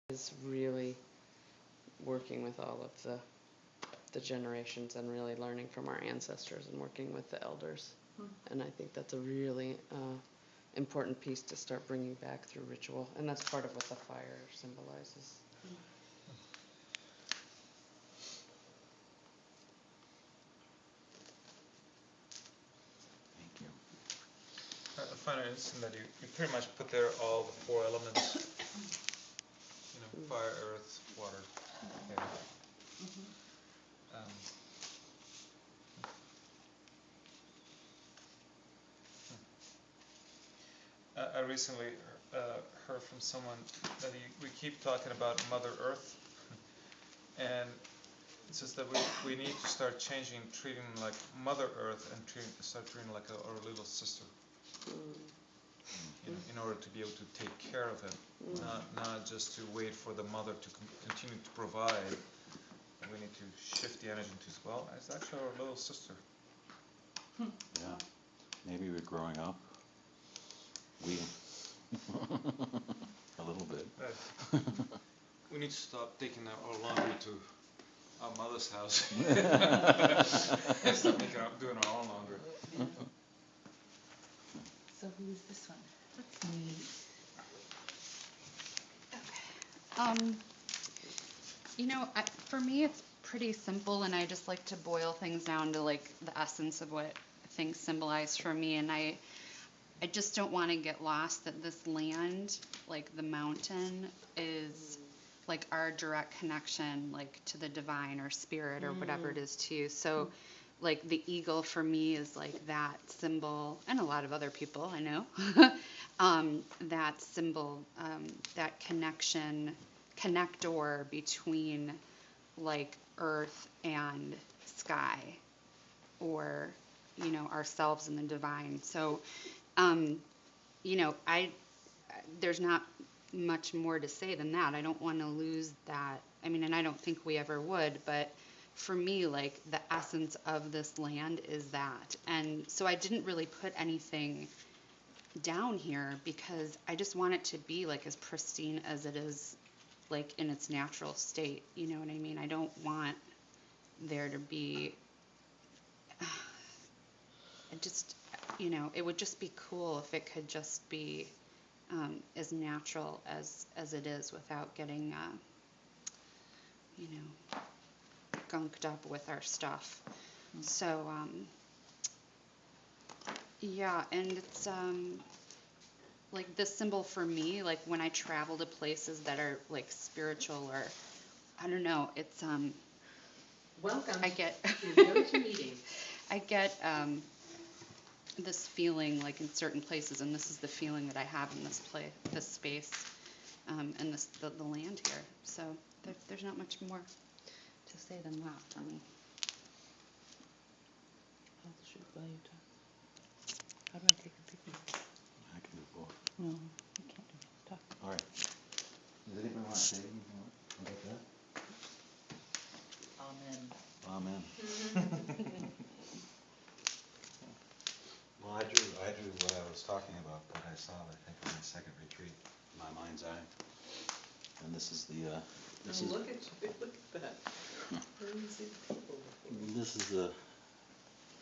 is really working with all of the generations and really learning from our ancestors and working with the elders. And I think that's a really important piece to start bringing back through ritual, and that's part of what the fire symbolizes. Thank you. I find it interesting that you pretty much put there all the four elements, fire, earth, water, air. I recently heard from someone that we keep talking about Mother Earth, and it's just that we need to start treating like Mother Earth and start treating like our little sister. In order to be able to take care of it, not just to wait for the mother to continue to provide. We need to shift the energy to, well, it's actually our little sister. Yeah, maybe we're growing up. We a little bit. We need to stop taking our laundry to our mother's house. Stop doing our own laundry. So who's this one? That's me. For me it's pretty simple, and I just like to boil things down to like the essence of what things symbolize for me, and I just don't want to get lost that this land, like the mountain, is like our direct connection, like to the divine or spirit or whatever it is too. So like the eagle for me is like that symbol, and a lot of other people I know, that symbol, that connector between like earth and sky, or ourselves and the divine. So there's not much more to say than that. I don't want to lose that. I mean, and I don't think we ever would, but for me, like, the essence of this land is that. And so I didn't really put anything down here because I just want it to be like as pristine as it is, like in its natural state. You know what I mean? I don't want there to be, it would just be cool if it could just be as natural as it is without getting, gunked up with our stuff. So, yeah, and it's like this symbol for me, like when I travel to places that are like spiritual, or I don't know, it's Welcome I get to GoToMeeting. I get this feeling like in certain places, and this is the feeling that I have in this space, and the land here. So there's not much more to say than that for me. I'll shoot while you talk. How do I take a picture? I can do both. No, you can't do it. Talk. All right. Does anybody want to say anything about that? Amen. Amen. Well, I drew what I was talking about, what I saw, I think, on my second retreat, my mind's eye. And this is the, Look at you, look at that. Where do you see the people before? this is the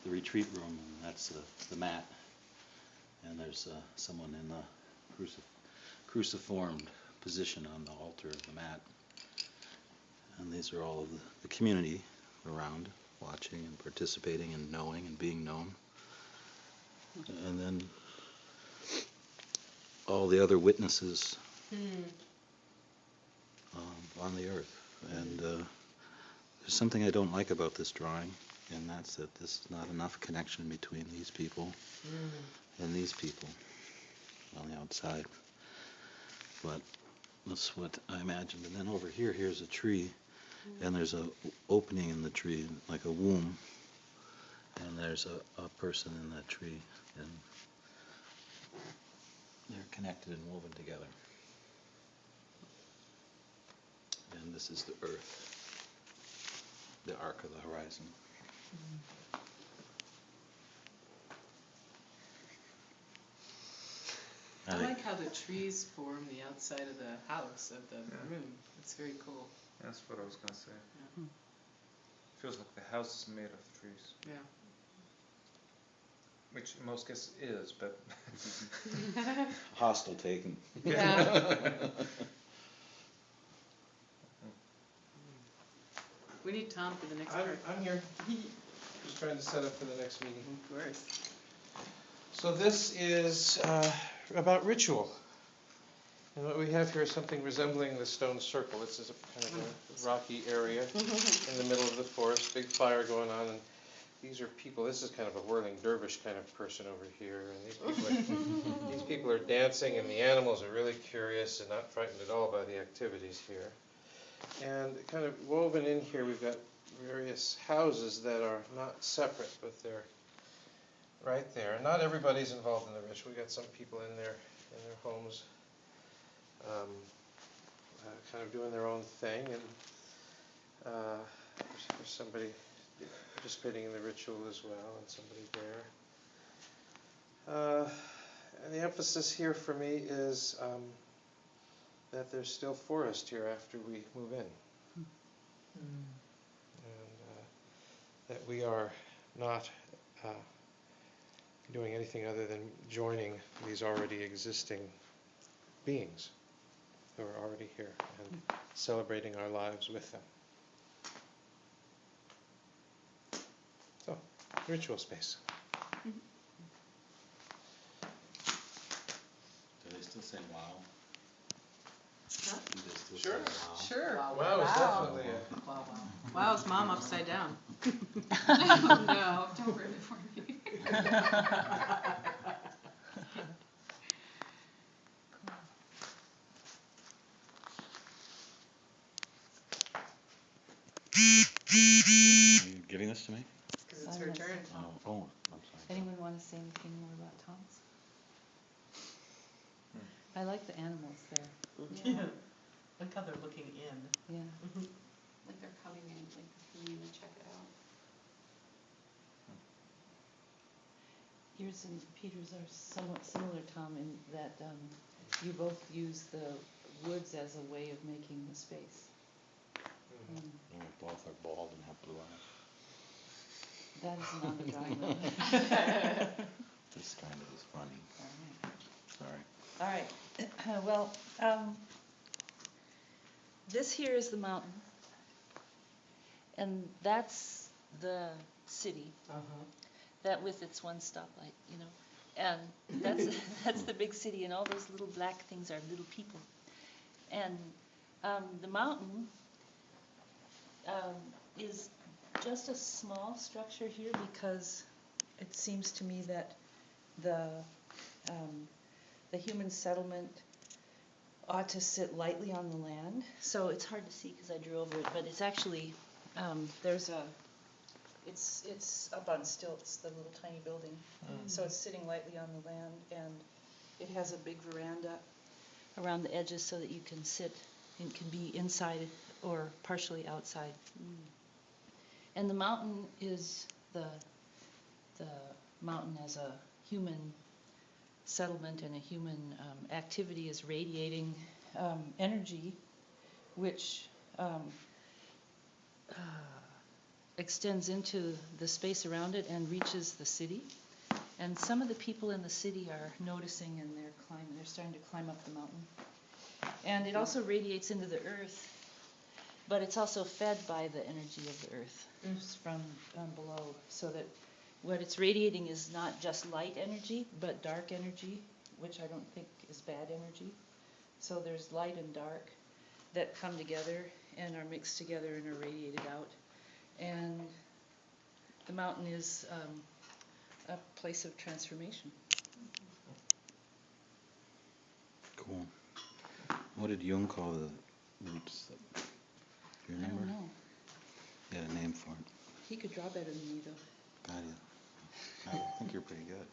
retreat room, and that's the mat. And there's someone in the cruciformed position on the altar of the mat. And these are all of the community around, watching and participating and knowing and being known. And then all the other witnesses on the earth. And there's something I don't like about this drawing, and that's that there's not enough connection between these people and these people on the outside. But that's what I imagined. And then over here, here's a tree, and there's a opening in the tree, like a womb, and there's a person in that tree, and they're connected and woven together. And this is the earth, the arc of the horizon. I like like how the trees form the outside of the house, of the Yeah. room. It's very cool. That's what I was gonna say. Yeah. Feels like the house is made of trees, Yeah. which in most cases is, but Hostile taken. We need Tom for the next I'm, part. I'm here, just trying to set up for the next meeting. Of course. So this is about ritual. And what we have here is something resembling the stone circle. This is a kind of a rocky area in the middle of the forest, big fire going on, and these are people, this is kind of a whirling dervish kind of person over here, and these people are dancing, and the animals are really curious and not frightened at all by the activities here. And kind of woven in here, we've got various houses that are not separate, but they're right there. And not everybody's involved in the ritual. We've got some people in their homes kind of doing their own thing, and there's somebody participating in the ritual as well, and somebody there. And the emphasis here for me is that there's still forest here after we move in. And that we are not doing anything other than joining these already existing beings who are already here and celebrating our lives with them. So, ritual space. Do they still say wow? Huh? Do they still Sure. say wow? Sure. Wow is definitely Wow, wow. Wow's mom upside down. No, don't ruin it for me. Are you giving this to me? Because it's her turn. Oh, I'm sorry. Anyone want to say anything more about Tom's? I like the animals there. Yeah. Look how they're looking in. Yeah. Like they're coming in, like coming in to check it out. Yours and Peter's are somewhat similar, Tom, in that you both use the woods as a way of making the space. Mm-hmm. We both are bald and have blue eyes. That isn't on the drawing though. This kind of is funny. Sorry. All right. Well, this here is the mountain, and that's the city. That with its one stoplight, you know, and that's the big city, and all those little black things are little people. And the mountain is just a small structure here because it seems to me that the human settlement ought to sit lightly on the land. So it's hard to see because I drew over it, but it's actually it's up on stilts, the little tiny building. So it's sitting lightly on the land, and it has a big veranda around the edges so that you can sit and can be inside or partially outside. And the mountain is the mountain as a human settlement and a human activity is radiating energy, which extends into the space around it and reaches the city. And some of the people in the city are noticing, and they're starting to climb up the mountain. And it also radiates into the earth, but it's also fed by the energy of the earth from below, so that what it's radiating is not just light energy, but dark energy, which I don't think is bad energy. So there's light and dark that come together and are mixed together and are radiated out. And the mountain is a place of transformation. Cool. What did Jung call the roots? Do you I remember? don't know. He had a name for it. He could draw better than me, though. God, I think you're pretty good.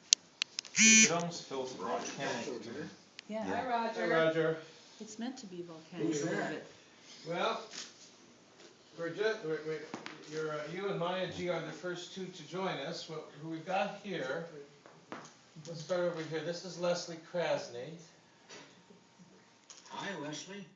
it almost feels volcanic to me. Yeah. Yeah. Hi, Roger. It's meant to be volcanic a little bit. Well, you and Maya G are the first two to join us. Who we've got here, let's start over here. This is Leslie Krasny. Hi, Wesley.